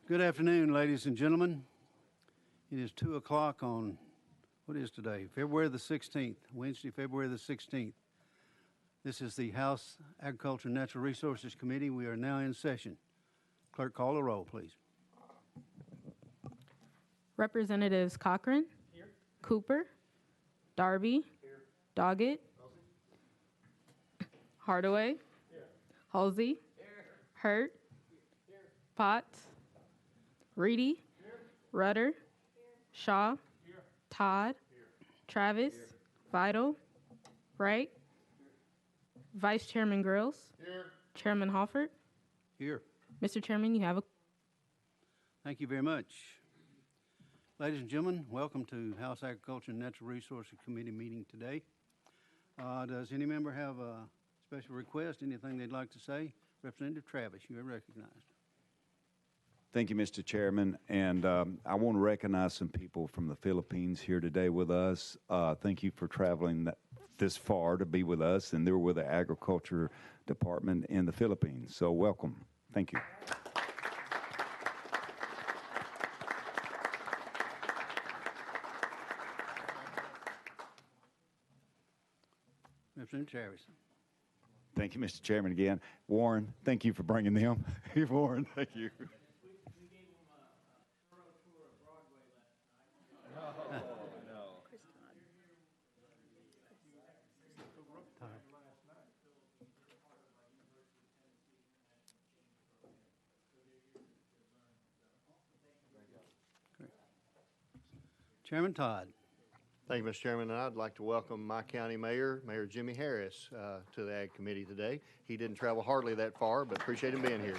Good afternoon, ladies and gentlemen. It is 2 o'clock on, what is today? February the 16th, Wednesday, February the 16th. This is the House Agriculture and Natural Resources Committee. We are now in session. Clerk, call the roll, please. Representatives Cochran. Here. Cooper. Darby. Here. Doggett. Hardaway. Here. Halsey. Here. Hurt. Here. Potts. Reedy. Here. Rudder. Here. Shaw. Here. Todd. Here. Travis. Here. Vital. Wright. Here. Vice Chairman Grills. Here. Chairman Halford. Here. Mr. Chairman, you have a... Thank you very much. Ladies and gentlemen, welcome to House Agriculture and Natural Resources Committee meeting today. Does any member have a special request, anything they'd like to say? Representative Travis, you are recognized. Thank you, Mr. Chairman, and I want to recognize some people from the Philippines here today with us. Thank you for traveling this far to be with us, and they're with the Agriculture Department in the Philippines. So welcome. Thank you. Representative Travis. Thank you, Mr. Chairman, again. Warren, thank you for bringing them. Warren, thank you. Chairman Todd. Thank you, Mr. Chairman, and I'd like to welcome my county mayor, Mayor Jimmy Harris, to the Ag Committee today. He didn't travel hardly that far, but appreciate him being here.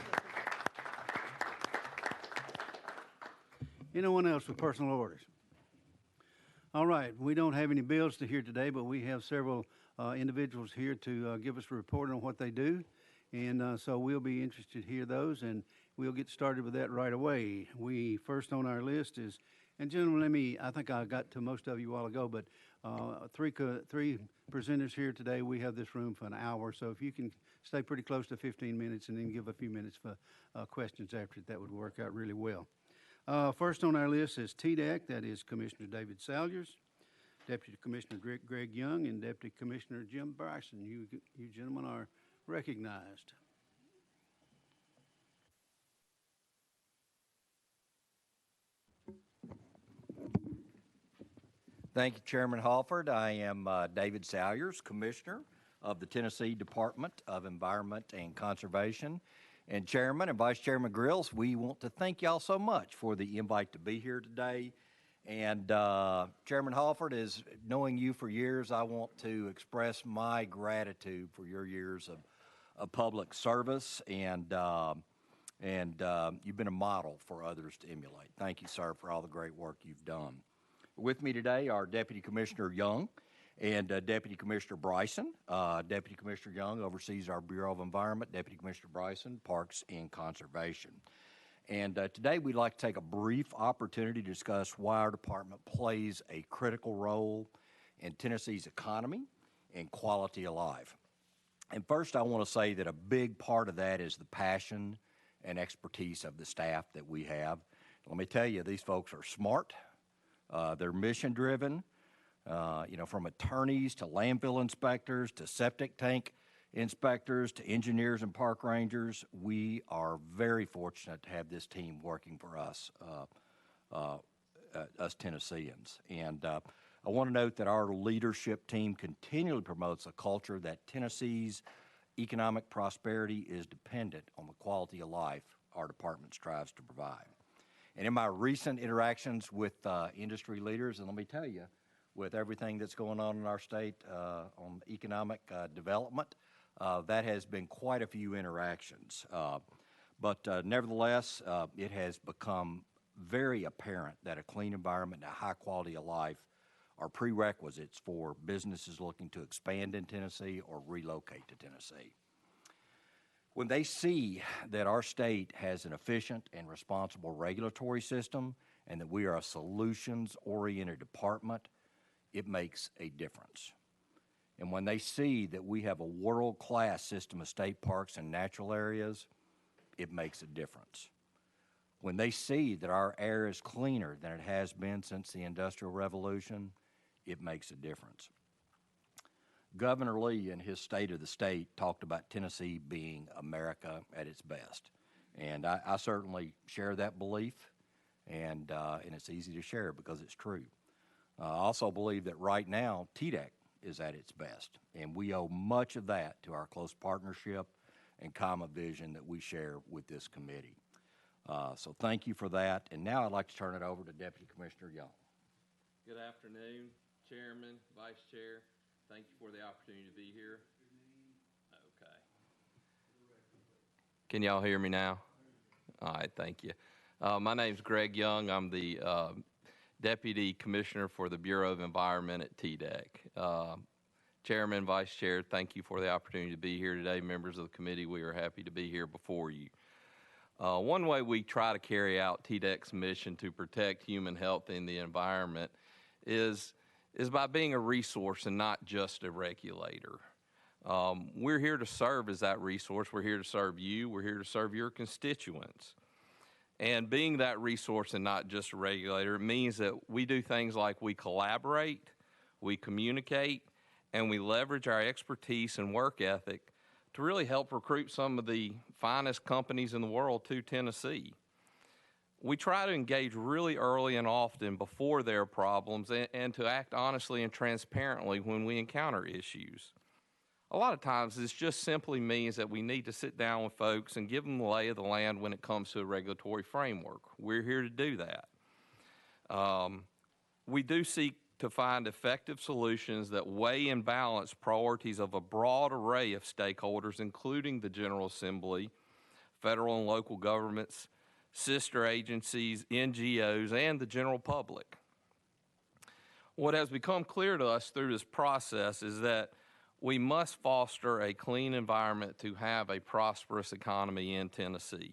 Anyone else with personal orders? All right, we don't have any bills to hear today, but we have several individuals here to give us a report on what they do. And so we'll be interested to hear those, and we'll get started with that right away. We first on our list is, and gentlemen, I think I got to most of you a while ago, but three presenters here today. We have this room for an hour, so if you can stay pretty close to 15 minutes and then give a few minutes for questions after it, that would work out really well. First on our list is TDEC, that is Commissioner David Salyers, Deputy Commissioner Greg Young, and Deputy Commissioner Jim Bryson. You gentlemen are recognized. Thank you, Chairman Halford. I am David Salyers, Commissioner of the Tennessee Department of Environment and Conservation. And Chairman and Vice Chairman Grills, we want to thank y'all so much for the invite to be here today. And Chairman Halford, is knowing you for years, I want to express my gratitude for your years of public service, and you've been a model for others to emulate. Thank you, sir, for all the great work you've done. With me today are Deputy Commissioner Young and Deputy Commissioner Bryson. Deputy Commissioner Young oversees our Bureau of Environment. Deputy Commissioner Bryson, Parks and Conservation. And today we'd like to take a brief opportunity to discuss why our department plays a critical role in Tennessee's economy and quality of life. And first I want to say that a big part of that is the passion and expertise of the staff that we have. Let me tell you, these folks are smart. They're mission-driven, from attorneys to landfill inspectors to septic tank inspectors to engineers and park rangers. We are very fortunate to have this team working for us, us Tennesseans. And I want to note that our leadership team continually promotes a culture that Tennessee's economic prosperity is dependent on the quality of life our department strives to provide. And in my recent interactions with industry leaders, and let me tell you, with everything that's going on in our state on economic development, that has been quite a few interactions. But nevertheless, it has become very apparent that a clean environment and a high quality of life are prerequisites for businesses looking to expand in Tennessee or relocate to Tennessee. When they see that our state has an efficient and responsible regulatory system and that we are a solutions-oriented department, it makes a difference. And when they see that we have a world-class system of state parks and natural areas, it makes a difference. When they see that our air is cleaner than it has been since the Industrial Revolution, it makes a difference. Governor Lee, in his State of the State, talked about Tennessee being America at its best. And I certainly share that belief, and it's easy to share because it's true. I also believe that right now, TDEC is at its best, and we owe much of that to our close partnership and common vision that we share with this committee. So thank you for that. And now I'd like to turn it over to Deputy Commissioner Young. Good afternoon, Chairman, Vice Chair. Thank you for the opportunity to be here. Okay. Can y'all hear me now? All right, thank you. My name's Greg Young. I'm the Deputy Commissioner for the Bureau of Environment at TDEC. Chairman, Vice Chair, thank you for the opportunity to be here today. Members of the committee, we are happy to be here before you. One way we try to carry out TDEC's mission to protect human health and the environment is by being a resource and not just a regulator. We're here to serve as that resource. We're here to serve you. We're here to serve your constituents. And being that resource and not just a regulator, it means that we do things like we collaborate, we communicate, and we leverage our expertise and work ethic to really help recruit some of the finest companies in the world to Tennessee. We try to engage really early and often before there are problems and to act honestly and transparently when we encounter issues. A lot of times this just simply means that we need to sit down with folks and give them the lay of the land when it comes to a regulatory framework. We're here to do that. We do seek to find effective solutions that weigh and balance priorities of a broad array of stakeholders, including the General Assembly, federal and local governments, sister agencies, NGOs, and the general public. What has become clear to us through this process is that we must foster a clean environment to have a prosperous economy in Tennessee.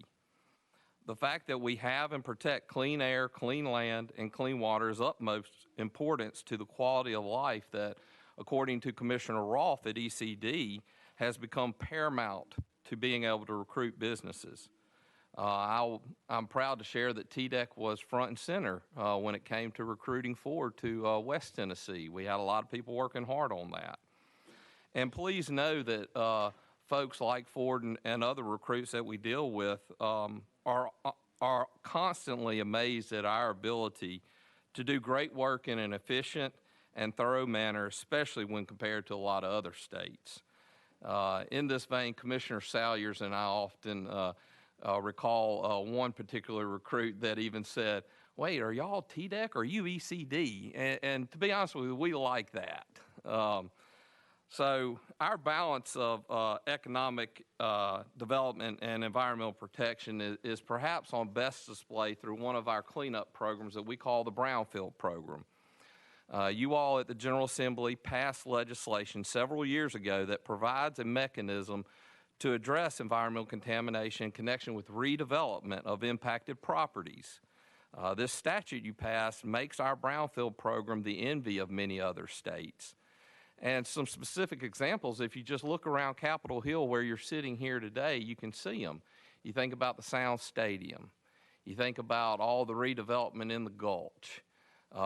The fact that we have and protect clean air, clean land, and clean water is utmost importance to the quality of life that, according to Commissioner Rolfe at ECD, has become paramount to being able to recruit businesses. I'm proud to share that TDEC was front and center when it came to recruiting Ford to West Tennessee. We had a lot of people working hard on that. And please know that folks like Ford and other recruits that we deal with are constantly amazed at our ability to do great work in an efficient and thorough manner, especially when compared to a lot of other states. In this vein, Commissioner Salyers and I often recall one particular recruit that even said, "Wait, are y'all TDEC or are you ECD?" And to be honest with you, we like that. So our balance of economic development and environmental protection is perhaps on best display through one of our cleanup programs that we call the Brownfield Program. You all at the General Assembly passed legislation several years ago that provides a mechanism to address environmental contamination in connection with redevelopment of impacted properties. This statute you passed makes our Brownfield program the envy of many other states. And some specific examples, if you just look around Capitol Hill where you're sitting here today, you can see them. You think about the Sound Stadium. You think about all the redevelopment in the Gulch.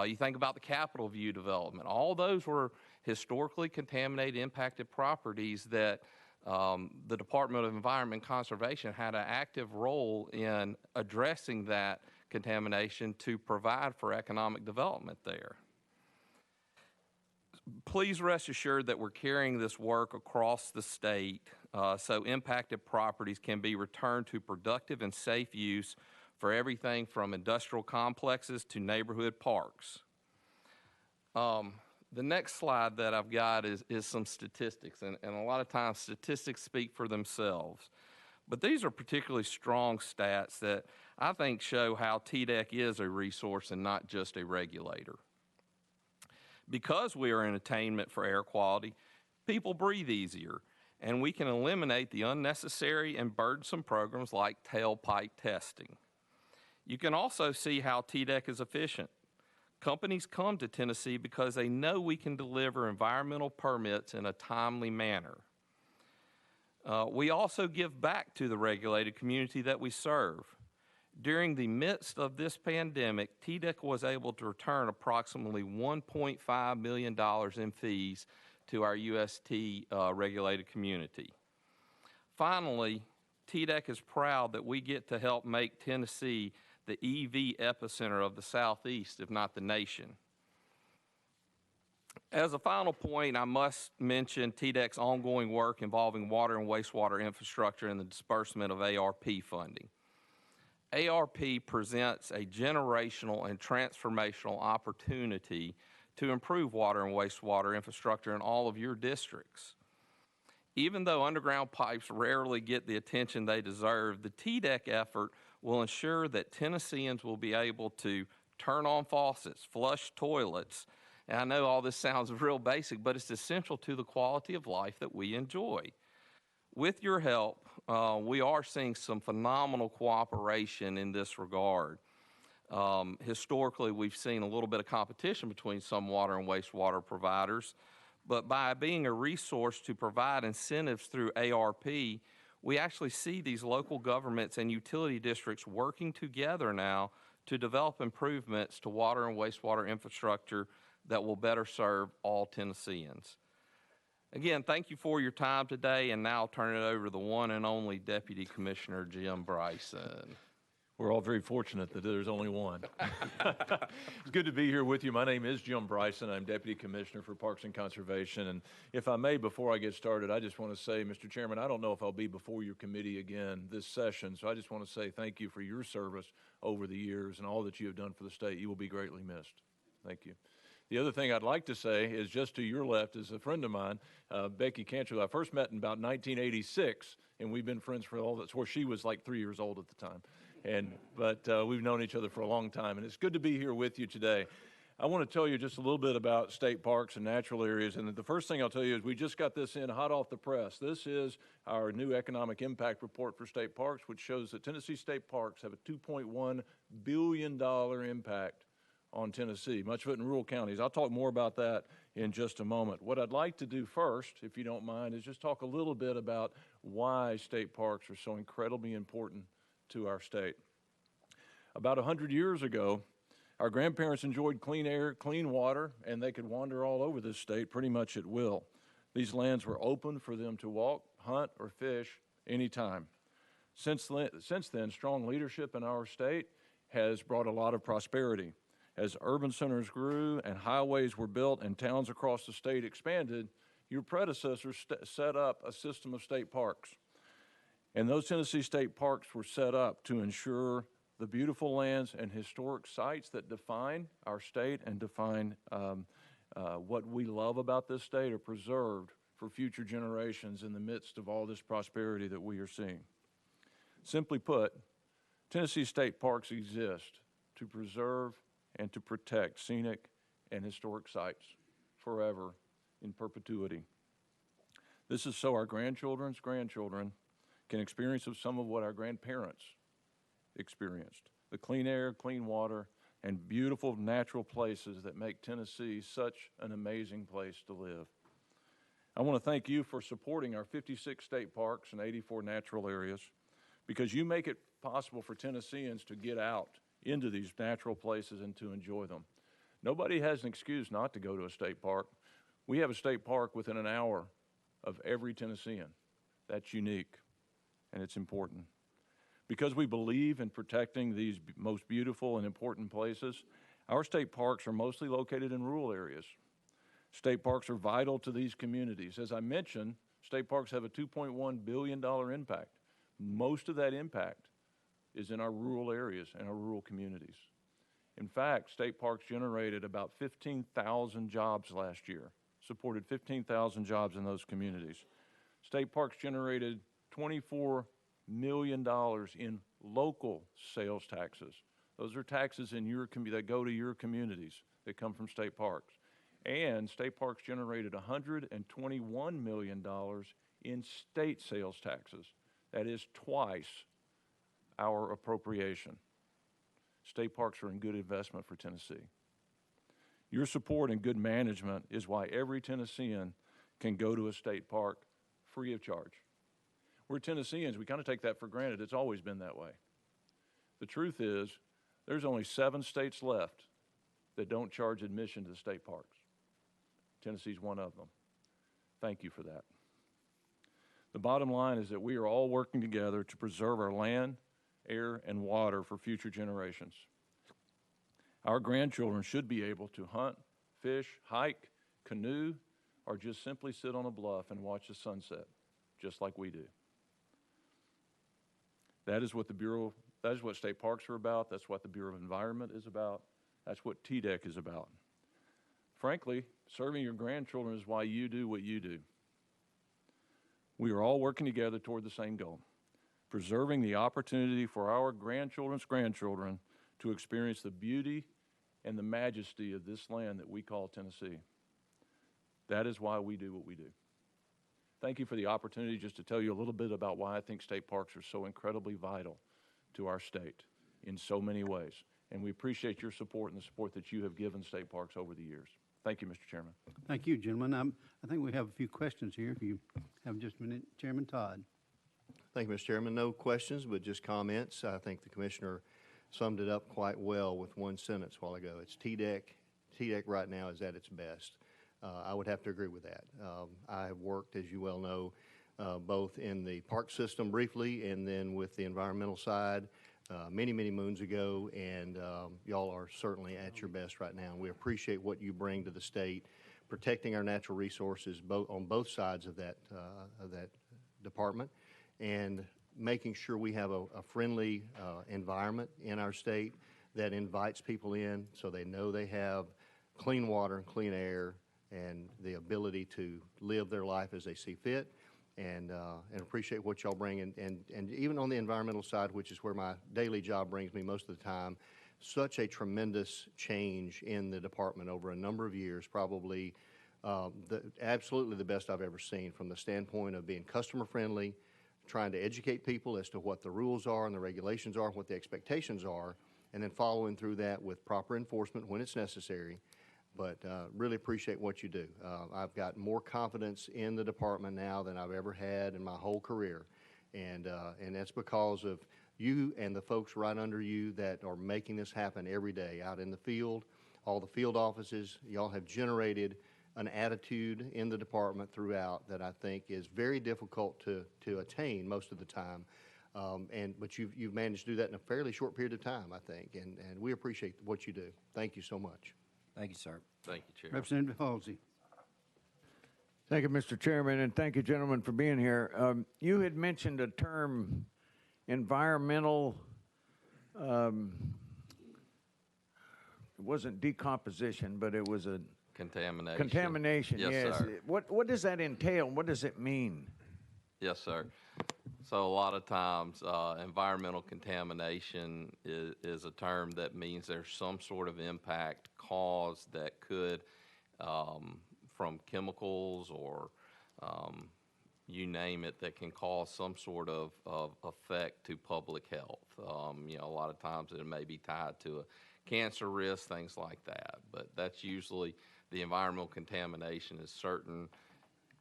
You think about the Capitol View development. All those were historically contaminated, impacted properties that the Department of Environment and Conservation had an active role in addressing that contamination to provide for economic development there. Please rest assured that we're carrying this work across the state so impacted properties can be returned to productive and safe use for everything from industrial complexes to neighborhood parks. The next slide that I've got is some statistics, and a lot of times statistics speak for themselves. But these are particularly strong stats that I think show how TDEC is a resource and not just a regulator. Because we are in attainment for air quality, people breathe easier, and we can eliminate the unnecessary and burdensome programs like tailpipe testing. You can also see how TDEC is efficient. Companies come to Tennessee because they know we can deliver environmental permits in a timely manner. We also give back to the regulated community that we serve. During the midst of this pandemic, TDEC was able to return approximately $1.5 million in fees to our UST regulated community. Finally, TDEC is proud that we get to help make Tennessee the EV epicenter of the Southeast, if not the nation. As a final point, I must mention TDEC's ongoing work involving water and wastewater infrastructure and the disbursement of ARP funding. ARP presents a generational and transformational opportunity to improve water and wastewater infrastructure in all of your districts. Even though underground pipes rarely get the attention they deserve, the TDEC effort will ensure that Tennesseans will be able to turn on faucets, flush toilets, and I know all this sounds real basic, but it's essential to the quality of life that we enjoy. With your help, we are seeing some phenomenal cooperation in this regard. Historically, we've seen a little bit of competition between some water and wastewater providers, but by being a resource to provide incentives through ARP, we actually see these local governments and utility districts working together now to develop improvements to water and wastewater infrastructure that will better serve all Tennesseans. Again, thank you for your time today, and now I'll turn it over to the one and only Deputy Commissioner Jim Bryson. We're all very fortunate that there's only one. It's good to be here with you. My name is Jim Bryson. I'm Deputy Commissioner for Parks and Conservation. And if I may, before I get started, I just want to say, Mr. Chairman, I don't know if I'll be before your committee again this session, so I just want to say thank you for your service over the years and all that you have done for the state. You will be greatly missed. Thank you. The other thing I'd like to say is just to your left is a friend of mine, Becky Cantor, who I first met in about 1986, and we've been friends for all that. Where she was like 3 years old at the time. But we've known each other for a long time, and it's good to be here with you today. I want to tell you just a little bit about state parks and natural areas, and the first thing I'll tell you is we just got this in hot off the press. This is our new economic impact report for state parks, which shows that Tennessee state parks have a $2.1 billion impact on Tennessee, much of it in rural counties. I'll talk more about that in just a moment. What I'd like to do first, if you don't mind, is just talk a little bit about why state parks are so incredibly important to our state. About 100 years ago, our grandparents enjoyed clean air, clean water, and they could wander all over this state pretty much at will. These lands were open for them to walk, hunt, or fish anytime. Since then, strong leadership in our state has brought a lot of prosperity. As urban centers grew and highways were built and towns across the state expanded, your predecessors set up a system of state parks. And those Tennessee state parks were set up to ensure the beautiful lands and historic sites that define our state and define what we love about this state are preserved for future generations in the midst of all this prosperity that we are seeing. Simply put, Tennessee state parks exist to preserve and to protect scenic and historic sites forever in perpetuity. This is so our grandchildren's grandchildren can experience some of what our grandparents experienced. The clean air, clean water, and beautiful natural places that make Tennessee such an amazing place to live. I want to thank you for supporting our 56 state parks and 84 natural areas, because you make it possible for Tennesseans to get out into these natural places and to enjoy them. Nobody has an excuse not to go to a state park. We have a state park within an hour of every Tennessean. That's unique, and it's important. Because we believe in protecting these most beautiful and important places, our state parks are mostly located in rural areas. State parks are vital to these communities. As I mentioned, state parks have a $2.1 billion impact. Most of that impact is in our rural areas and our rural communities. In fact, state parks generated about 15,000 jobs last year, supported 15,000 jobs in those communities. State parks generated $24 million in local sales taxes. Those are taxes in your that go to your communities that come from state parks. And state parks generated $121 million in state sales taxes. That is twice our appropriation. State parks are a good investment for Tennessee. Your support and good management is why every Tennessean can go to a state park free of charge. We're Tennesseans, we kind of take that for granted. It's always been that way. The truth is, there's only 7 states left that don't charge admission to the state parks. Tennessee's one of them. Thank you for that. The bottom line is that we are all working together to preserve our land, air, and water for future generations. Our grandchildren should be able to hunt, fish, hike, canoe, or just simply sit on a bluff and watch the sunset, just like we do. That is what state parks are about. That's what the Bureau of Environment is about. That's what TDEC is about. Frankly, serving your grandchildren is why you do what you do. We are all working together toward the same goal, preserving the opportunity for our grandchildren's grandchildren to experience the beauty and the majesty of this land that we call Tennessee. That is why we do what we do. Thank you for the opportunity just to tell you a little bit about why I think state parks are so incredibly vital to our state in so many ways. And we appreciate your support and the support that you have given state parks over the years. Thank you, Mr. Chairman. Thank you, gentlemen. I think we have a few questions here, if you have just a minute. Chairman Todd. Thank you, Mr. Chairman. No questions, but just comments. I think the commissioner summed it up quite well with one sentence a while ago. It's TDEC. TDEC right now is at its best. I would have to agree with that. I have worked, as you well know, both in the park system briefly and then with the environmental side many, many moons ago, and y'all are certainly at your best right now. We appreciate what you bring to the state, protecting our natural resources on both sides of that department, and making sure we have a friendly environment in our state that invites people in so they know they have clean water and clean air and the ability to live their life as they see fit. And appreciate what y'all bring. And even on the environmental side, which is where my daily job brings me most of the time, such a tremendous change in the department over a number of years, probably absolutely the best I've ever seen from the standpoint of being customer friendly, trying to educate people as to what the rules are and the regulations are, what the expectations are, and then following through that with proper enforcement when it's necessary. But really appreciate what you do. I've got more confidence in the department now than I've ever had in my whole career. And that's because of you and the folks right under you that are making this happen every day out in the field, all the field offices. Y'all have generated an attitude in the department throughout that I think is very difficult to attain most of the time. But you've managed to do that in a fairly short period of time, I think. And we appreciate what you do. Thank you so much. Thank you, sir. Thank you, Chair. Representative Halsey. Thank you, Mr. Chairman, and thank you, gentlemen, for being here. You had mentioned a term, environmental, it wasn't decomposition, but it was a Contamination. contamination. Yes, sir. What does that entail? What does it mean? Yes, sir. So a lot of times, environmental contamination is a term that means there's some sort of impact caused that could, from chemicals or you name it, that can cause some sort of effect to public health. A lot of times it may be tied to a cancer risk, things like that. But that's usually the environmental contamination is certain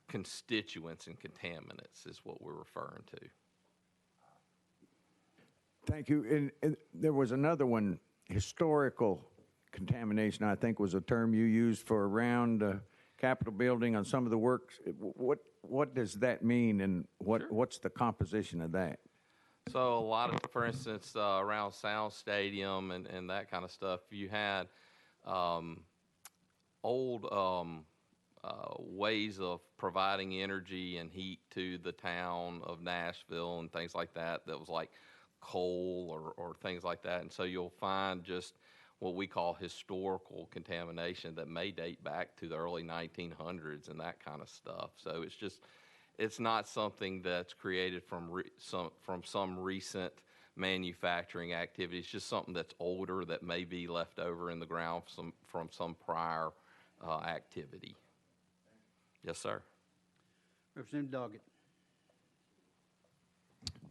constituents and contaminants is what we're referring to. Thank you. And there was another one, historical contamination, I think was a term you used for around Capitol building on some of the works. What does that mean, and what's the composition of that? So a lot of, for instance, around Sound Stadium and that kind of stuff, you had old ways of providing energy and heat to the town of Nashville and things like that was like coal or things like that. And so you'll find just what we call historical contamination that may date back to the early 1900s and that kind of stuff. So it's not something that's created from some recent manufacturing activity. It's just something that's older that may be left over in the ground from some prior activity. Yes, sir. Representative Doggett.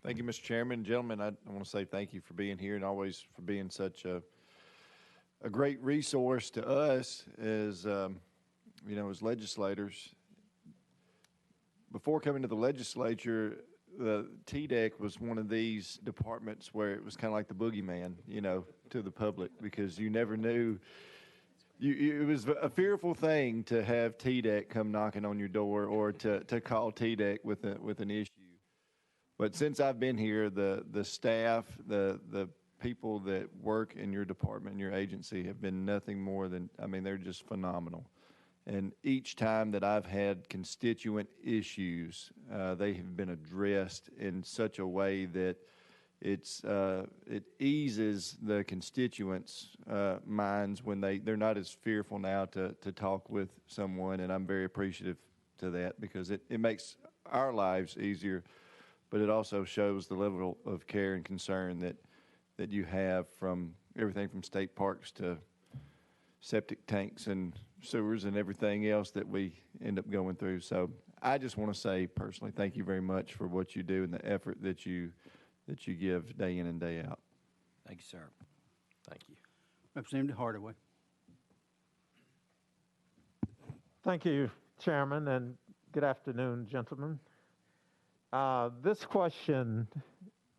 Thank you, Mr. Chairman. Gentlemen, I want to say thank you for being here and always for being such a great resource to us as, as legislators. Before coming to the legislature, the TDEC was one of these departments where it was kind of like the boogeyman, to the public, because you never knew. It was a fearful thing to have TDEC come knocking on your door, or to call TDEC with an issue. But since I've been here, the staff, the people that work in your department and your agency have been nothing more than, they're just phenomenal. And each time that I've had constituent issues, they have been addressed in such a way that it eases the constituents' minds when they're not as fearful now to talk with someone, and I'm very appreciative to that, because it makes our lives easier, but it also shows the level of care and concern that you have, from everything from state parks to septic tanks and sewers and everything else that we end up going through. So I just want to say personally, thank you very much for what you do and the effort that you give day in and day out. Thank you, sir. Thank you. Representative Hardaway. Thank you, Chairman, and good afternoon, gentlemen. This question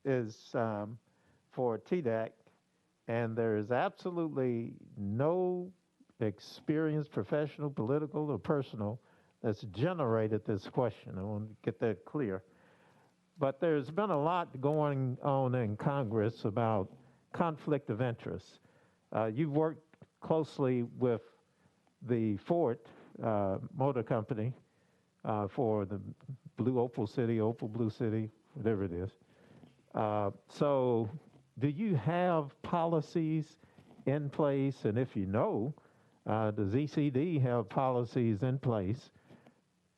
is for TDEC, and there is absolutely no experience, professional, political, or personal, that's generated this question. I want to get that clear. But there's been a lot going on in Congress about conflict of interest. You've worked closely with the Ford Motor Company for the Opal Blue City, whatever it is. So do you have policies in place? And if you know, does ECD have policies in place,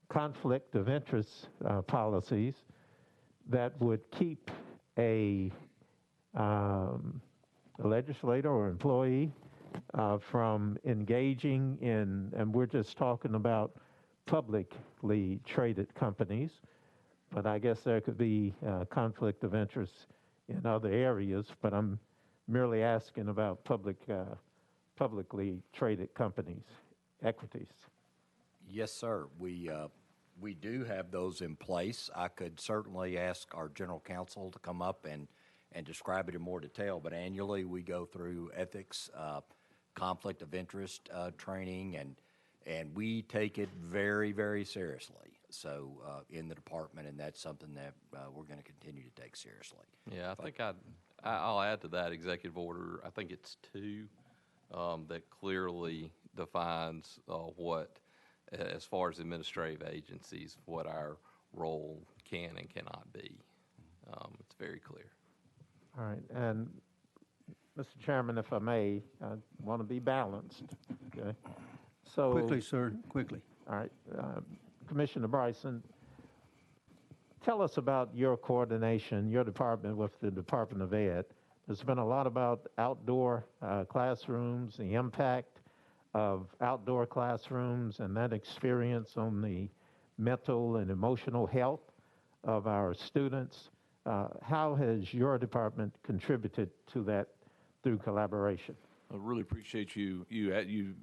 conflict of interest policies, that would keep a legislator or employee from engaging in, and we're just talking about publicly traded companies, but I guess there could be conflict of interest in other areas, but I'm merely asking about publicly traded companies, equities. Yes, sir. We do have those in place. I could certainly ask our general counsel to come up and describe it in more detail, but annually we go through ethics, conflict of interest training, and we take it very, very seriously. So in the department, and that's something that we're going to continue to take seriously. Yeah, I think I'll add to that executive order. I think it's 2 that clearly defines what, as far as administrative agencies, what our role can and cannot be. It's very clear. All right, and Mr. Chairman, if I may, I want to be balanced, okay? So Quickly, sir, quickly. all right, Commissioner Bryson, tell us about your coordination, your department with the Department of Ed. There's been a lot about outdoor classrooms, the impact of outdoor classrooms and that experience on the mental and emotional health of our students. How has your department contributed to that through collaboration? I really appreciate you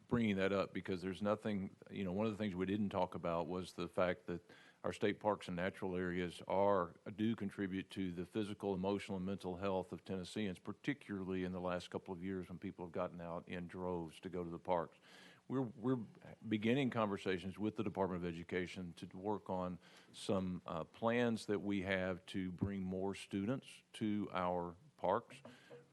bringing that up, because there's nothing, one of the things we didn't talk about was the fact that our state parks and natural areas do contribute to the physical, emotional, and mental health of Tennesseans, particularly in the last couple of years when people have gotten out in droves to go to the parks. We're beginning conversations with the Department of Education to work on some plans that we have to bring more students to our parks.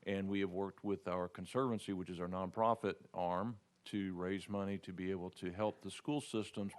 And we have worked with our Conservancy, which is our nonprofit arm, to raise money to be able to help the school systems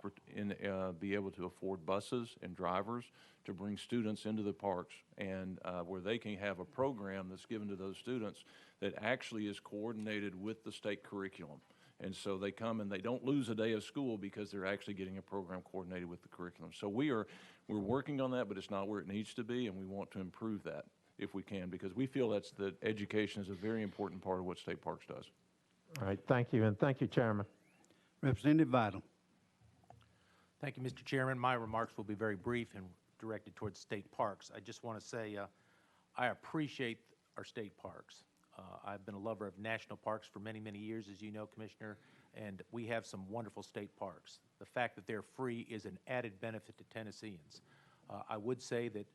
be able to afford buses and drivers to bring students into the parks, and where they can have a program that's given to those students that actually is coordinated with the state curriculum. And so they come and they don't lose a day of school because they're actually getting a program coordinated with the curriculum. So we're working on that, but it's not where it needs to be, and we want to improve that if we can, because we feel that education is a very important part of what State Parks does. All right, thank you, and thank you, Chairman. Representative Vital. Thank you, Mr. Chairman. My remarks will be very brief and directed towards state parks. I just want to say I appreciate our state parks. I've been a lover of national parks for many, many years, as you know, Commissioner, and we have some wonderful state parks. The fact that they're free is an added benefit to Tennesseans. I would say that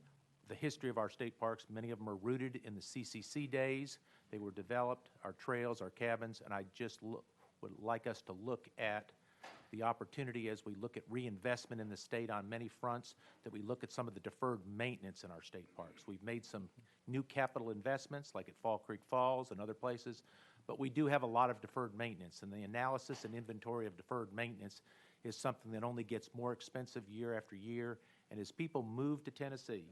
the history of our state parks. Many of them are rooted in the CCC days. They were developed, our trails, our cabins, and I just would like us to look at the opportunity as we look at reinvestment in the state on many fronts, that we look at some of the deferred maintenance in our state parks. We've made some new capital investments, like at Fall Creek Falls and other places, but we do have a lot of deferred maintenance, and the analysis and inventory of deferred maintenance is something that only gets more expensive year after year. And as people move to Tennessee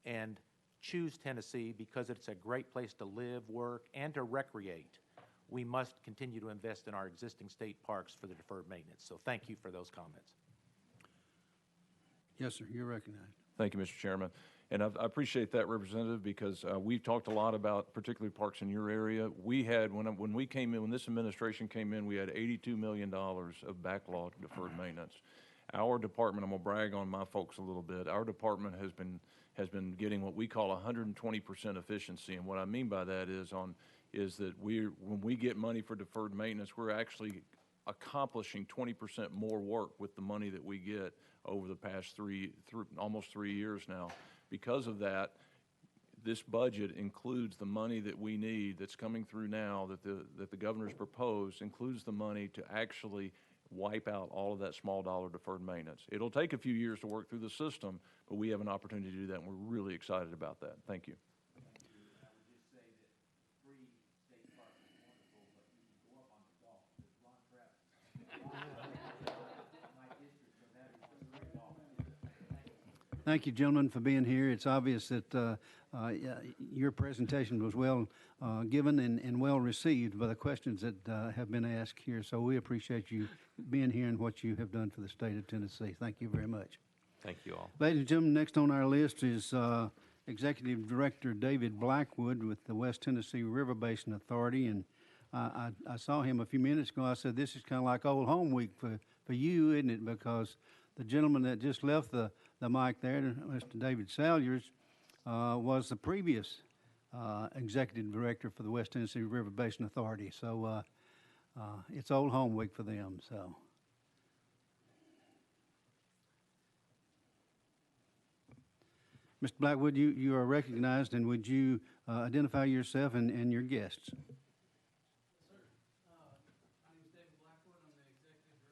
and choose Tennessee because it's a great place to live, work, and to recreate, we must continue to invest in our existing state parks for the deferred maintenance. So thank you for those comments. Yes, sir, you're recognized. Thank you, Mr. Chairman. And I appreciate that, Representative, because we've talked a lot about particularly parks in your area. We had, when we came in, when this administration came in, we had $82 million of backlog deferred maintenance. Our department, I'm gonna brag on my folks a little bit, our department has been getting what we call 120% efficiency. And what I mean by that is that when we get money for deferred maintenance, we're actually accomplishing 20% more work with the money that we get over the past almost 3 years now. Because of that, this budget includes the money that we need that's coming through now that the governor's proposed, includes the money to actually wipe out all of that small dollar deferred maintenance. It'll take a few years to work through the system, but we have an opportunity to do that, and we're really excited about that. Thank you. Thank you, gentlemen, for being here. It's obvious that your presentation was well given and well received by the questions that have been asked here. So we appreciate you being here and what you have done for the state of Tennessee. Thank you very much. Thank you all. Ladies and gentlemen, next on our list is Executive Director David Blackwood with the West Tennessee River Basin Authority. And I saw him a few minutes ago. I said, this is kind of like Old Home Week for you, isn't it? Because the gentleman that just left the mic there, Mr. David Salyers, was the previous Executive Director for the West Tennessee River Basin Authority. So it's Old Home Week for them. So. Mr. Blackwood, you are recognized, and would you identify yourself and your guests? Sir, my name is David Blackwood. I'm the Executive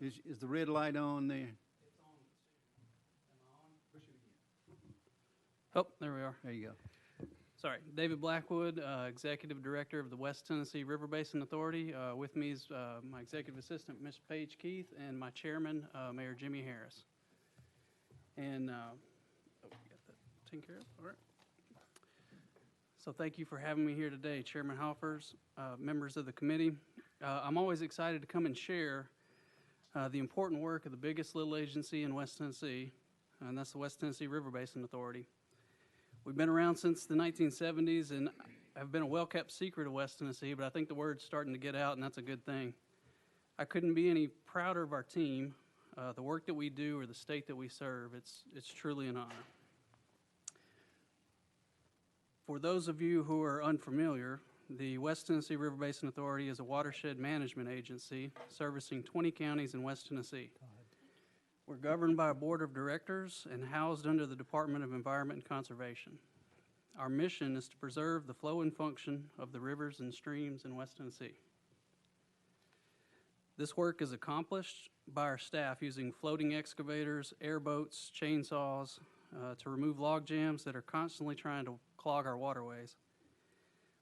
Director. Is the red light on there? It's on. Am I on? Push it again. Oh, there we are. There you go. Sorry. David Blackwood, Executive Director of the West Tennessee River Basin Authority. With me is my Executive Assistant, Ms. Paige Keith, and my Chairman, Mayor Jimmy Harris. And we got that taken care of? All right. So thank you for having me here today, Chairman Hoffers, members of the committee. I'm always excited to come and share the important work of the biggest little agency in West Tennessee, and that's the West Tennessee River Basin Authority. We've been around since the 1970s and have been a well-kept secret of West Tennessee, but I think the word's starting to get out, and that's a good thing. I couldn't be any prouder of our team, the work that we do, or the state that we serve. It's truly an honor. For those of you who are unfamiliar, the West Tennessee River Basin Authority is a watershed management agency servicing 20 counties in West Tennessee. We're governed by a board of directors and housed under the Department of Environment and Conservation. Our mission is to preserve the flow and function of the rivers and streams in West Tennessee. This work is accomplished by our staff using floating excavators, airboats, chainsaws to remove log jams that are constantly trying to clog our waterways.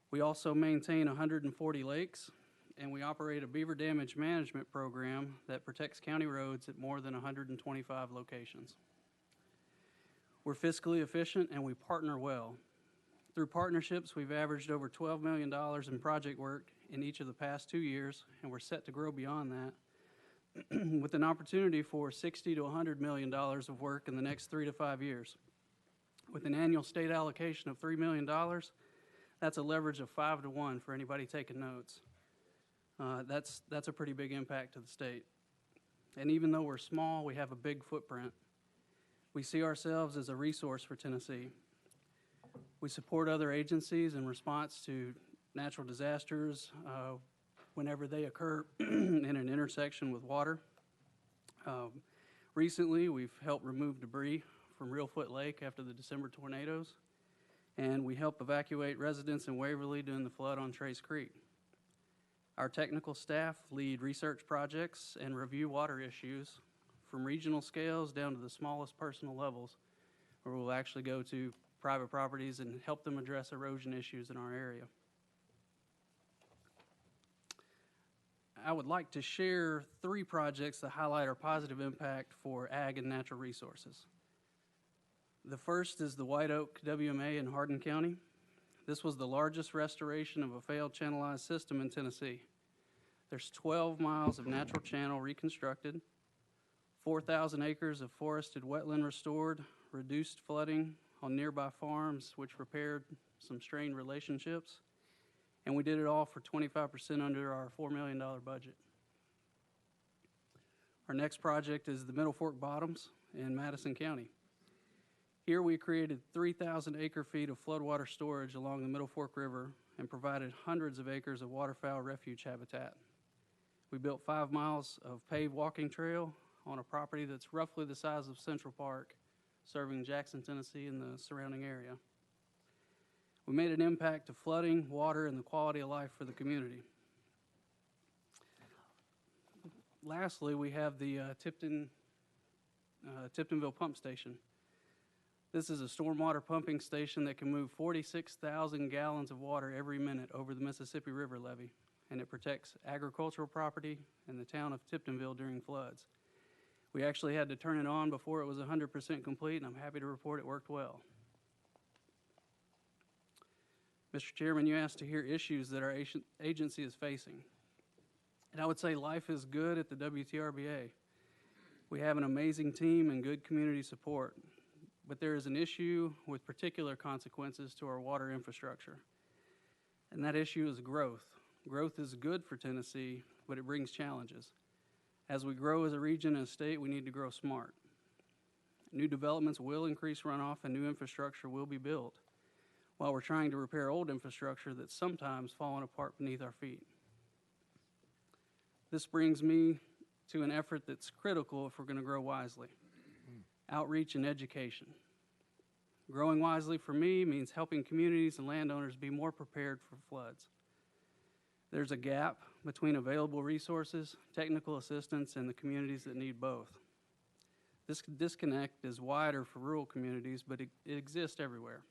We also maintain 140 lakes, and we operate a beaver damage management program that protects county roads at more than 125 locations. We're fiscally efficient and we partner well. Through partnerships, we've averaged over $12 million in project work in each of the past 2 years, and we're set to grow beyond that with an opportunity for $60 to $100 million of work in the next 3 to 5 years. With an annual state allocation of $3 million, that's a leverage of 5 to 1 for anybody taking notes. That's a pretty big impact to the state. And even though we're small, we have a big footprint. We see ourselves as a resource for Tennessee. We support other agencies in response to natural disasters whenever they occur in an intersection with water. Recently, we've helped remove debris from Reelfoot Lake after the December tornadoes, and we help evacuate residents in Waverly during the flood on Trace Creek. Our technical staff lead research projects and review water issues from regional scales down to the smallest personal levels, where we'll actually go to private properties and help them address erosion issues in our area. I would like to share 3 projects that highlight our positive impact for ag and natural resources. The first is the White Oak WMA in Hardin County. This was the largest restoration of a failed channelized system in Tennessee. There's 12 miles of natural channel reconstructed, 4,000 acres of forested wetland restored, reduced flooding on nearby farms, which repaired some strained relationships, and we did it all for 25% under our $4 million budget. Our next project is the Middle Fork Bottoms in Madison County. Here we created 3,000 acre-feet of floodwater storage along the Middle Fork River and provided hundreds of acres of waterfowl refuge habitat. We built 5 miles of paved walking trail on a property that's roughly the size of Central Park, serving Jackson, Tennessee and the surrounding area. We made an impact to flooding, water, and the quality of life for the community. Lastly, we have the Tiptonville Pump Station. This is a stormwater pumping station that can move 46,000 gallons of water every minute over the Mississippi River levee, and it protects agricultural property in the town of Tiptonville during floods. We actually had to turn it on before it was 100% complete, and I'm happy to report it worked well. Mr. Chairman, you asked to hear issues that our agency is facing. And I would say life is good at the WTRBA. We have an amazing team and good community support, but there is an issue with particular consequences to our water infrastructure. And that issue is growth. Growth is good for Tennessee, but it brings challenges. As we grow as a region and a state, we need to grow smart. New developments will increase runoff and new infrastructure will be built, while we're trying to repair old infrastructure that's sometimes fallen apart beneath our feet. This brings me to an effort that's critical if we're going to grow wisely: outreach and education. Growing wisely for me means helping communities and landowners be more prepared for floods. There's a gap between available resources, technical assistance, and the communities that need both. This disconnect is wider for rural communities, but it exists everywhere.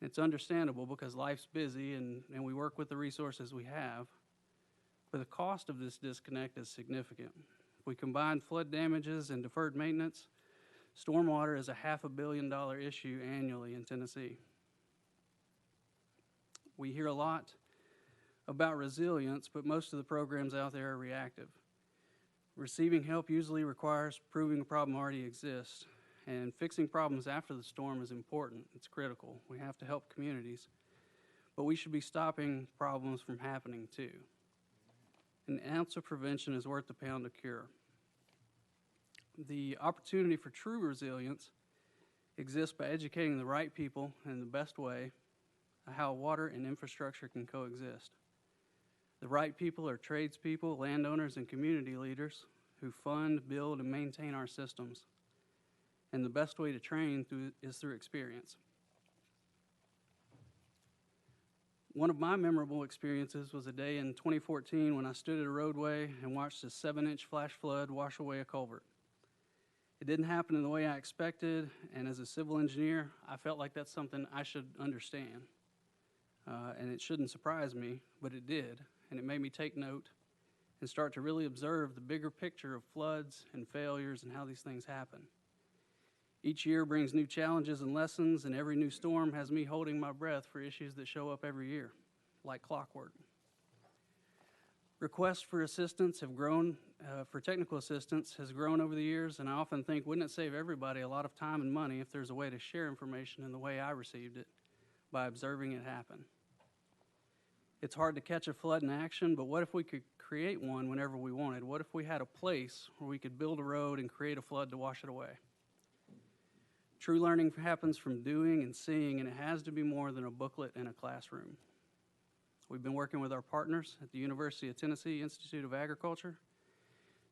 It's understandable because life's busy and we work with the resources we have, but the cost of this disconnect is significant. If we combine flood damages and deferred maintenance, stormwater is a $500 million issue annually in Tennessee. We hear a lot about resilience, but most of the programs out there are reactive. Receiving help usually requires proving a problem already exists, and fixing problems after the storm is important. It's critical. We have to help communities, but we should be stopping problems from happening too. An ounce of prevention is worth a pound of cure. The opportunity for true resilience exists by educating the right people in the best way how water and infrastructure can coexist. The right people are tradespeople, landowners, and community leaders who fund, build, and maintain our systems. And the best way to train is through experience. One of my memorable experiences was a day in 2014 when I stood at a roadway and watched a 7-inch flash flood wash away a culvert. It didn't happen in the way I expected, and as a civil engineer, I felt like that's something I should understand. And it shouldn't surprise me, but it did, and it made me take note and start to really observe the bigger picture of floods and failures and how these things happen. Each year brings new challenges and lessons, and every new storm has me holding my breath for issues that show up every year, like clockwork. Requests for assistance have grown, for technical assistance has grown over the years, and I often think, wouldn't it save everybody a lot of time and money if there's a way to share information in the way I received it by observing it happen? It's hard to catch a flood in action, but what if we could create one whenever we wanted? What if we had a place where we could build a road and create a flood to wash it away? True learning happens from doing and seeing, and it has to be more than a booklet in a classroom. We've been working with our partners at the University of Tennessee Institute of Agriculture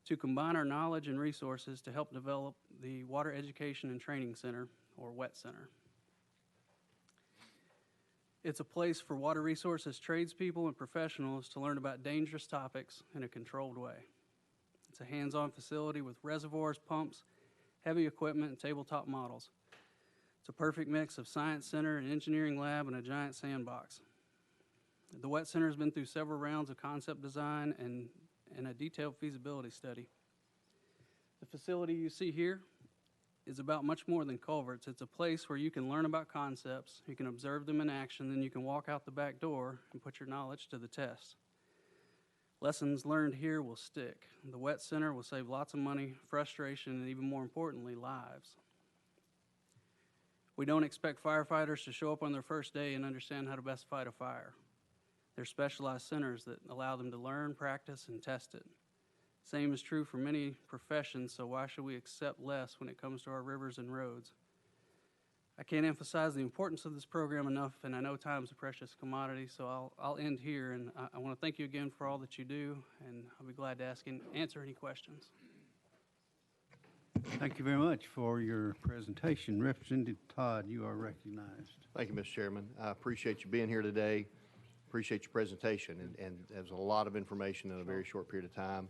to combine our knowledge and resources to help develop the Water Education and Training Center, or WET Center. It's a place for water resources tradespeople and professionals to learn about dangerous topics in a controlled way. It's a hands-on facility with reservoirs, pumps, heavy equipment, and tabletop models. It's a perfect mix of science center, an engineering lab, and a giant sandbox. The WET Center has been through several rounds of concept design and a detailed feasibility study. The facility you see here is about much more than culverts. It's a place where you can learn about concepts, you can observe them in action, then you can walk out the back door and put your knowledge to the test. Lessons learned here will stick. The WET Center will save lots of money, frustration, and even more importantly, lives. We don't expect firefighters to show up on their first day and understand how to best fight a fire. They're specialized centers that allow them to learn, practice, and test it. Same is true for many professions, so why should we accept less when it comes to our rivers and roads? I can't emphasize the importance of this program enough, and I know time's a precious commodity, so I'll end here, and I want to thank you again for all that you do, and I'll be glad to answer any questions. Thank you very much for your presentation. Representative Todd, you are recognized. Thank you, Mr. Chairman. I appreciate you being here today. Appreciate your presentation, and there's a lot of information in a very short period of time.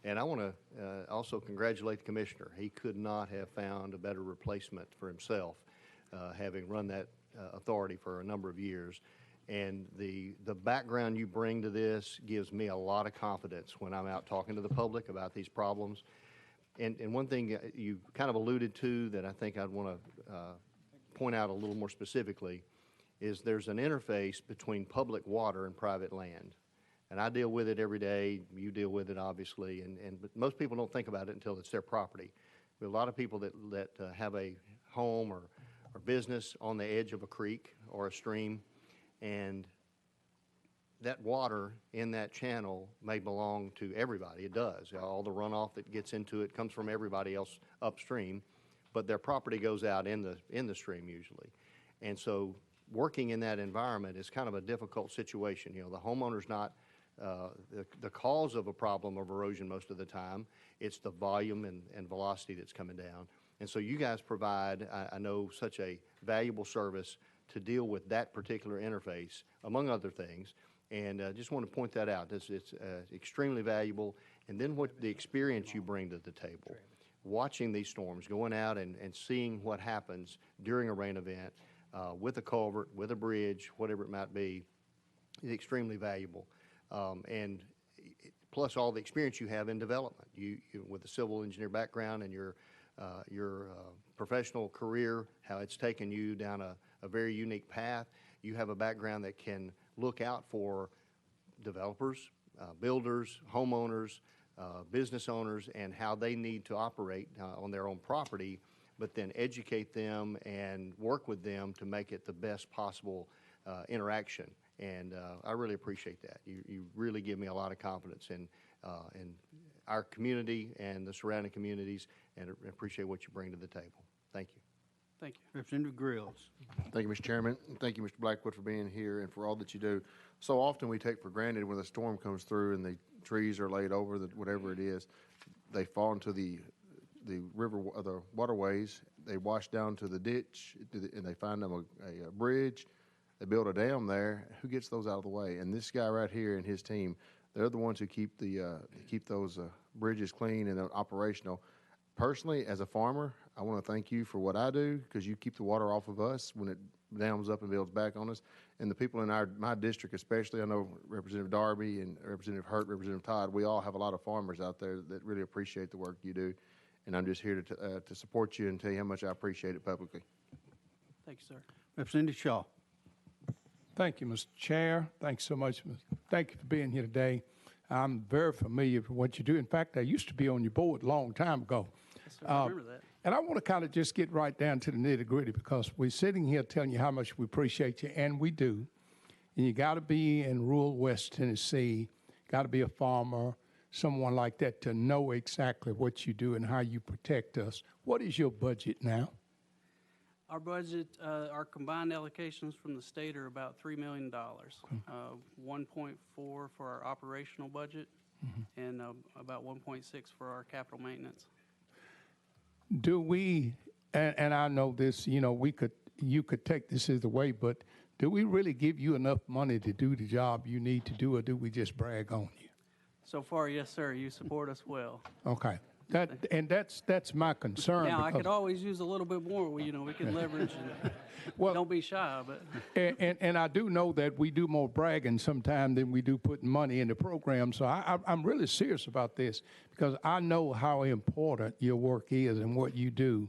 And I want to also congratulate the commissioner. He could not have found a better replacement for himself, having run that authority for a number of years. And the background you bring to this gives me a lot of confidence when I'm out talking to the public about these problems. And one thing you kind of alluded to that I think I'd want to point out a little more specifically is there's an interface between public water and private land. And I deal with it every day. You deal with it, obviously. But most people don't think about it until it's their property. There are a lot of people that have a home or business on the edge of a creek or a stream, and that water in that channel may belong to everybody. It does. All the runoff that gets into it comes from everybody else upstream, but their property goes out in the stream usually. And so working in that environment is kind of a difficult situation. You know, the homeowner's not the cause of a problem of erosion most of the time. It's the volume and velocity that's coming down. And so you guys provide, I know, such a valuable service to deal with that particular interface, among other things. And just want to point that out. It's extremely valuable. And then what the experience you bring to the table, watching these storms, going out and seeing what happens during a rain event with a culvert, with a bridge, whatever it might be, is extremely valuable. And plus all the experience you have in development. You with a civil engineer background and your professional career, how it's taken you down a very unique path. You have a background that can look out for developers, builders, homeowners, business owners, and how they need to operate on their own property, but then educate them and work with them to make it the best possible interaction. And I really appreciate that. You really give me a lot of confidence in our community and the surrounding communities, and I appreciate what you bring to the table. Thank you. Thank you. Representative Grills. Thank you, Mr. Chairman. And thank you, Mr. Blackwood, for being here and for all that you do. So often we take for granted when a storm comes through and the trees are laid over, whatever it is, they fall into the river, the waterways. They wash down to the ditch, and they find them a bridge. They build a dam there. Who gets those out of the way? And this guy right here and his team, they're the ones who keep those bridges clean and operational. Personally, as a farmer, I want to thank you for what I do, because you keep the water off of us when it dams up and builds back on us. And the people in my district especially, I know Representative Darby and Representative Hurt, Representative Todd, we all have a lot of farmers out there that really appreciate the work you do. And I'm just here to support you and tell you how much I appreciate it publicly. Thank you, sir. Representative Shaw. Thank you, Mr. Chair. Thanks so much. Thank you for being here today. I'm very familiar with what you do. In fact, I used to be on your board a long time ago. Yes, sir. I remember that. And I want to kind of just get right down to the nitty gritty, because we're sitting here telling you how much we appreciate you, and we do. And you got to be in rural West Tennessee, got to be a farmer, someone like that, to know exactly what you do and how you protect us. What is your budget now? Our budget, our combined allocations from the state are about $3 million. 1.4 for our operational budget, and about 1.6 for our capital maintenance. Do we, and I know this, you could take this as the way, but do we really give you enough money to do the job you need to do, or do we just brag on you? So far, yes, sir, you support us well. Okay. That's my concern. Now, I because- could always use a little bit more. We can leverage and don't be shy, but. And I do know that we do more bragging sometimes than we do putting money in the program. So I'm really serious about this because I know how important your work is and what you do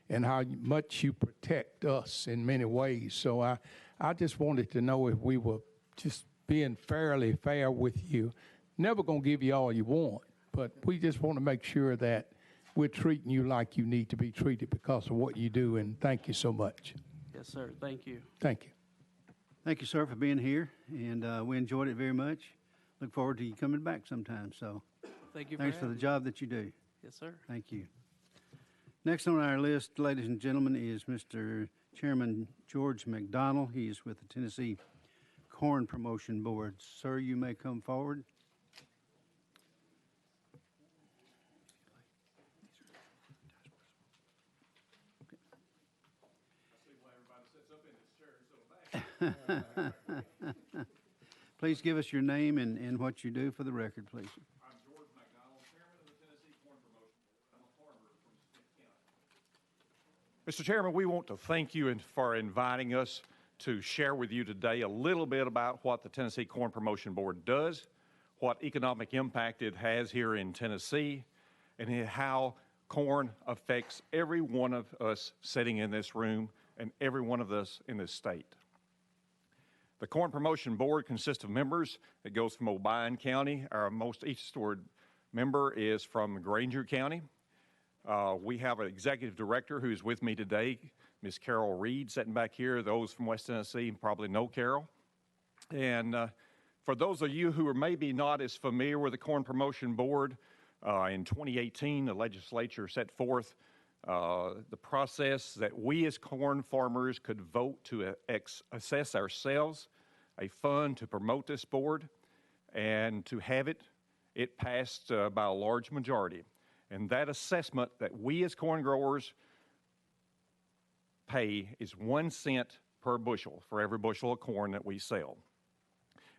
and how much you protect us in many ways. So I just wanted to know if we were just being fairly fair with you. Never going to give you all you want, but we just want to make sure that we're treating you like you need to be treated because of what you do, and thank you so much. Yes, sir. Thank you. Thank you. Thank you, sir, for being here, and we enjoyed it very much. Look forward to you coming back sometime. So Thank you for thanks for the having me. job that you do. Yes, sir. Thank you. Next on our list, ladies and gentlemen, is Mr. Chairman George McDonald. He is with the Tennessee Corn Promotion Board. Sir, you may come forward. Please give us your name and what you do for the record, please. I'm George McDonald, Chairman of the Tennessee Corn Promotion Board. I'm a farmer from Smith County. Mr. Chairman, we want to thank you for inviting us to share with you today a little bit about what the Tennessee Corn Promotion Board does, what economic impact it has here in Tennessee, and how corn affects every one of us sitting in this room and every one of us in this state. The Corn Promotion Board consists of members. It goes from Obion County. Our most eastward member is from Granger County. We have an executive director who's with me today, Ms. Carol Reed, sitting back here. Those from West Tennessee probably know Carol. And for those of you who are maybe not as familiar with the Corn Promotion Board, in 2018, the legislature set forth the process that we as corn farmers could vote to assess ourselves a fund to promote this board, and to have it passed by a large majority. And that assessment that we as corn growers pay is 1 cent per bushel for every bushel of corn that we sell.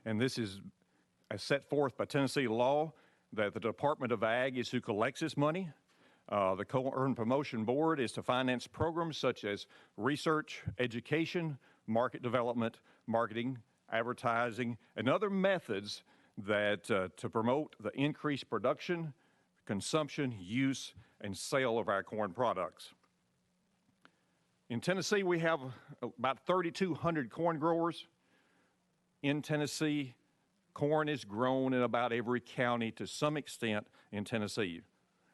And this is set forth by Tennessee law that the Department of Ag is who collects this money. The Corn Promotion Board is to finance programs such as research, education, market development, marketing, advertising, and other methods that to promote the increased production, consumption, use, and sale of our corn products. In Tennessee, we have about 3,200 corn growers. In Tennessee, corn is grown in about every county to some extent in Tennessee.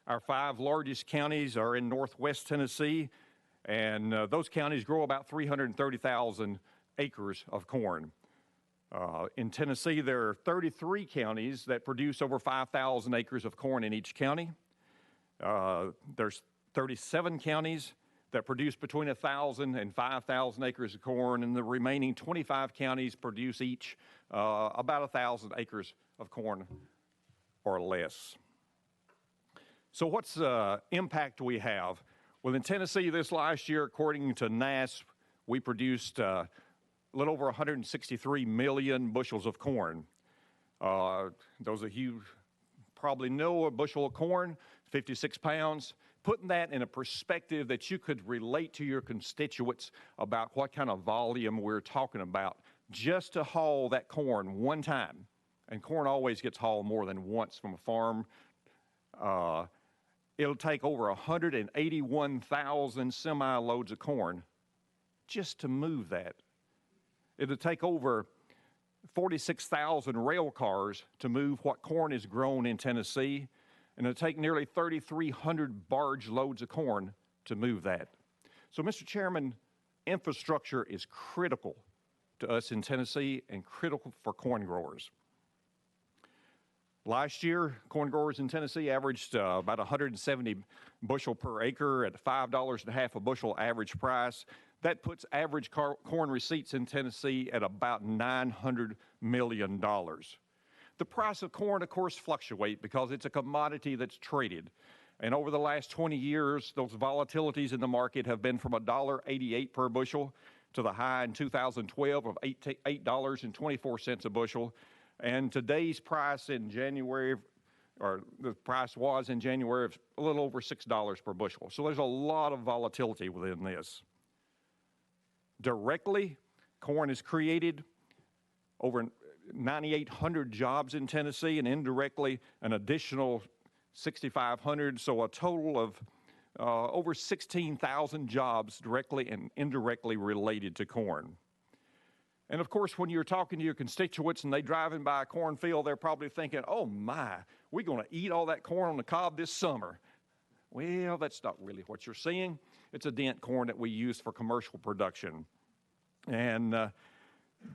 Our 5 largest counties are in northwest Tennessee, and those counties grow about 330,000 acres of corn. In Tennessee, there are 33 counties that produce over 5,000 acres of corn in each county. There's 37 counties that produce between 1,000 and 5,000 acres of corn, and the remaining 25 counties produce each about 1,000 acres of corn or less. So what's impact we have? Well, in Tennessee this last year, according to NASS, we produced a little over 163 million bushels of corn. Those of you probably know a bushel of corn, 56 pounds. Putting that in a perspective that you could relate to your constituents about what kind of volume we're talking about, just to haul that corn one time. And corn always gets hauled more than once from a farm. It'll take over 181,000 semi-loads of corn just to move that. It'll take over 46,000 rail cars to move what corn is grown in Tennessee, and it'll take nearly 3,300 barge loads of corn to move that. So, Mr. Chairman, infrastructure is critical to us in Tennessee and critical for corn growers. Last year, corn growers in Tennessee averaged about 170 bushel per acre at $5.50 a bushel average price. That puts average corn receipts in Tennessee at about $900 million. The price of corn, of course, fluctuate because it's a commodity that's traded. And over the last 20 years, those volatilities in the market have been from $1.88 per bushel to the high in 2012 of $8.24 a bushel. And today's price in January, or the price was in January, of a little over $6 per bushel. So there's a lot of volatility within this. Directly, corn has created over 9,800 jobs in Tennessee, and indirectly an additional 6,500, so a total of over 16,000 jobs directly and indirectly related to corn. And of course, when you're talking to your constituents and they're driving by a cornfield, they're probably thinking, oh my, we're going to eat all that corn on the cob this summer. Well, that's not really what you're seeing. It's a dent corn that we use for commercial production. And,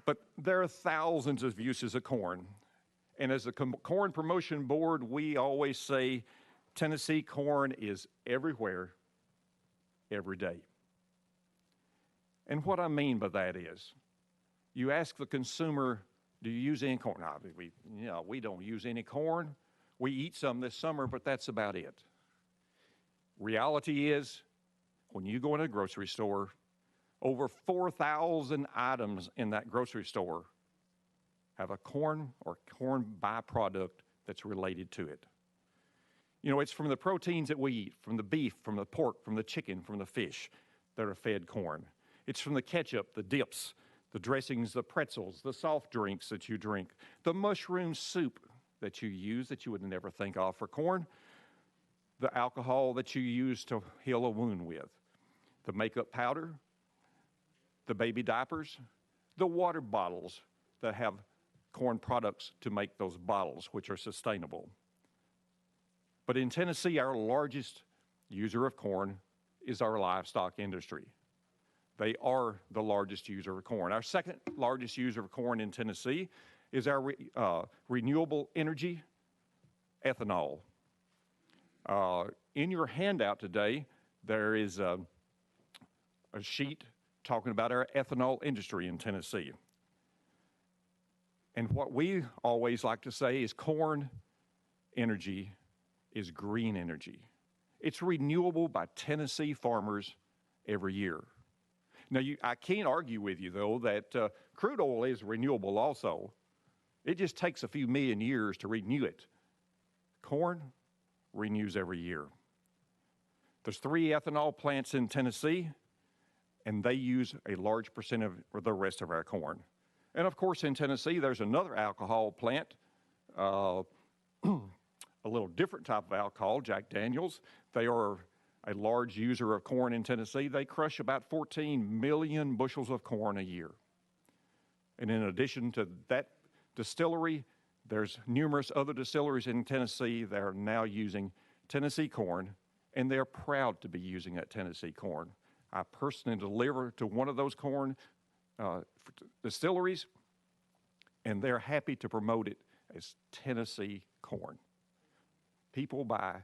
but there are thousands of uses of corn. And as a Corn Promotion Board, we always say Tennessee corn is everywhere, every day. And what I mean by that is, you ask the consumer, do you use any corn? No, we don't use any corn. We eat some this summer, but that's about it. Reality is, when you go in a grocery store, over 4,000 items in that grocery store have a corn or corn byproduct that's related to it. You know, it's from the proteins that we eat, from the beef, from the pork, from the chicken, from the fish that are fed corn. It's from the ketchup, the dips, the dressings, the pretzels, the soft drinks that you drink, the mushroom soup that you use that you would never think of for corn, the alcohol that you use to heal a wound with, the makeup powder, the baby diapers, the water bottles that have corn products to make those bottles, which are sustainable. But in Tennessee, our largest user of corn is our livestock industry. They are the largest user of corn. Our second largest user of corn in Tennessee is our renewable energy, ethanol. In your handout today, there is a sheet talking about our ethanol industry in Tennessee. And what we always like to say is corn energy is green energy. It's renewable by Tennessee farmers every year. Now, I can't argue with you, though, that crude oil is renewable also. It just takes a few million years to renew it. Corn renews every year. There's 3 ethanol plants in Tennessee, and they use a large percent of the rest of our corn. And of course, in Tennessee, there's another alcohol plant, a little different type of alcohol, Jack Daniels. They are a large user of corn in Tennessee. They crush about 14 million bushels of corn a year. And in addition to that distillery, there's numerous other distilleries in Tennessee that are now using Tennessee corn, and they're proud to be using that Tennessee corn. I personally deliver to one of those corn distilleries, and they're happy to promote it as Tennessee corn. People buy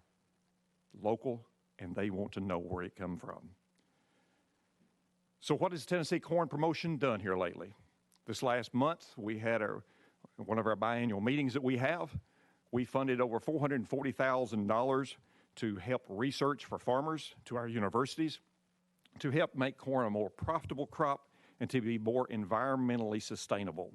local, and they want to know where it comes from. So what has Tennessee Corn Promotion done here lately? This last month, we had one of our biannual meetings that we have. We funded over $440,000 to help research for farmers to our universities, to help make corn a more profitable crop and to be more environmentally sustainable.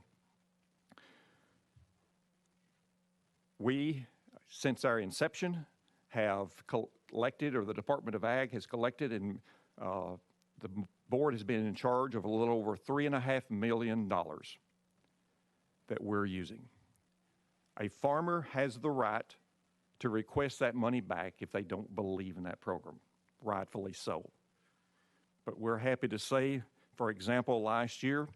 We, since our inception, have collected, or the Department of Ag has collected, and the board has been in charge of a little over $3.5 million that we're using. A farmer has the right to request that money back if they don't believe in that program, rightfully so. But we're happy to say, for example, last year,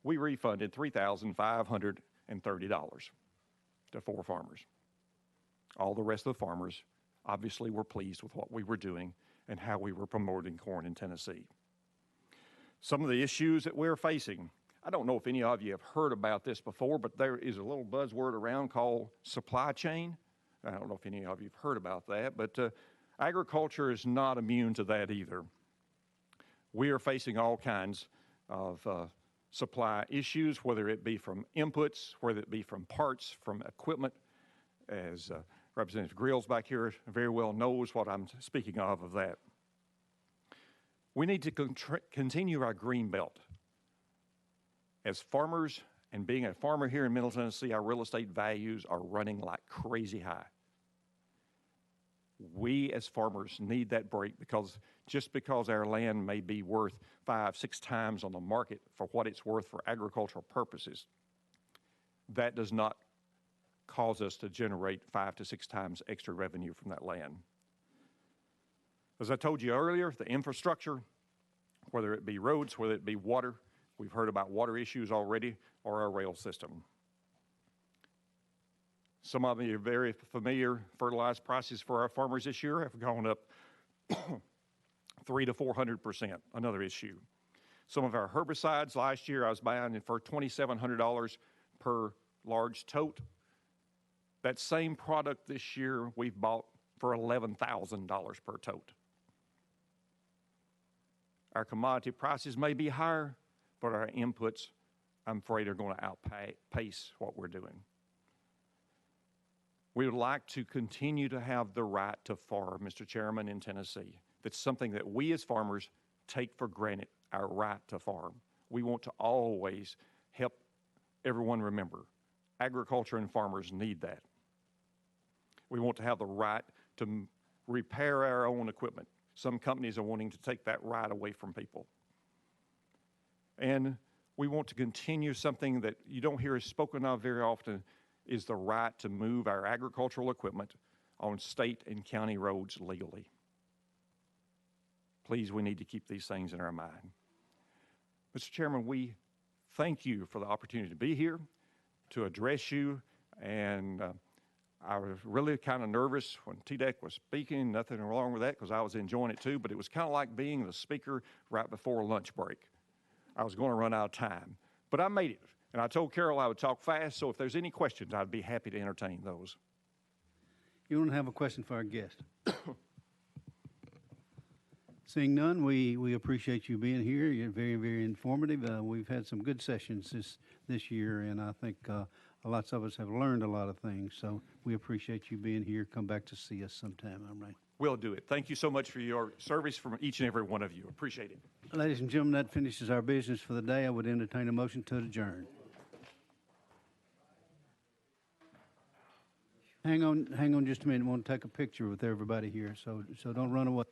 we refunded $3,530 to 4 farmers. All the rest of the farmers obviously were pleased with what we were doing and how we were promoting corn in Tennessee. Some of the issues that we're facing, I don't know if any of you have heard about this before, but there is a little buzzword around called supply chain. I don't know if any of you have heard about that, but agriculture is not immune to that either. We are facing all kinds of supply issues, whether it be from inputs, whether it be from parts, from equipment, as Representative Grills back here very well knows what I'm speaking of that. We need to continue our green belt. As farmers, and being a farmer here in Middle Tennessee, our real estate values are running like crazy high. We as farmers need that break, because just because our land may be worth 5-6 times on the market for what it's worth for agricultural purposes, that does not cause us to generate 5 to 6 times extra revenue from that land. As I told you earlier, the infrastructure, whether it be roads, whether it be water, we've heard about water issues already, or our rail system. Some of you are very familiar. Fertilizer prices for our farmers this year have gone up 300 to 400%, another issue. Some of our herbicides last year I was buying for $2,700 per large tote. That same product this year we've bought for $11,000 per tote. Our commodity prices may be higher, but our inputs, I'm afraid, are going to outpace what we're doing. We would like to continue to have the right to farm, Mr. Chairman, in Tennessee. That's something that we as farmers take for granted, our right to farm. We want to always help everyone remember, agriculture and farmers need that. We want to have the right to repair our own equipment. Some companies are wanting to take that right away from people. And we want to continue something that you don't hear us spoken of very often, is the right to move our agricultural equipment on state and county roads legally. Please, we need to keep these things in our mind. Mr. Chairman, we thank you for the opportunity to be here, to address you, and I was really kind of nervous when TDEC was speaking. Nothing wrong with that, because I was enjoying it too, but it was kind of like being the speaker right before lunch break. I was going to run out of time, but I made it. And I told Carol I would talk fast, so if there's any questions, I'd be happy to entertain those. You want to have a question for our guest? Seeing none, we appreciate you being here. You're very, very informative. We've had some good sessions this year, and I think lots of us have learned a lot of things. So we appreciate you being here. Come back to see us sometime, all right? We'll do it. Thank you so much for your service from each and every one of you. Appreciate it. Ladies and gentlemen, that finishes our business for the day. I would entertain a motion to adjourn. Hang on just a minute. I want to take a picture with everybody here, so don't run away.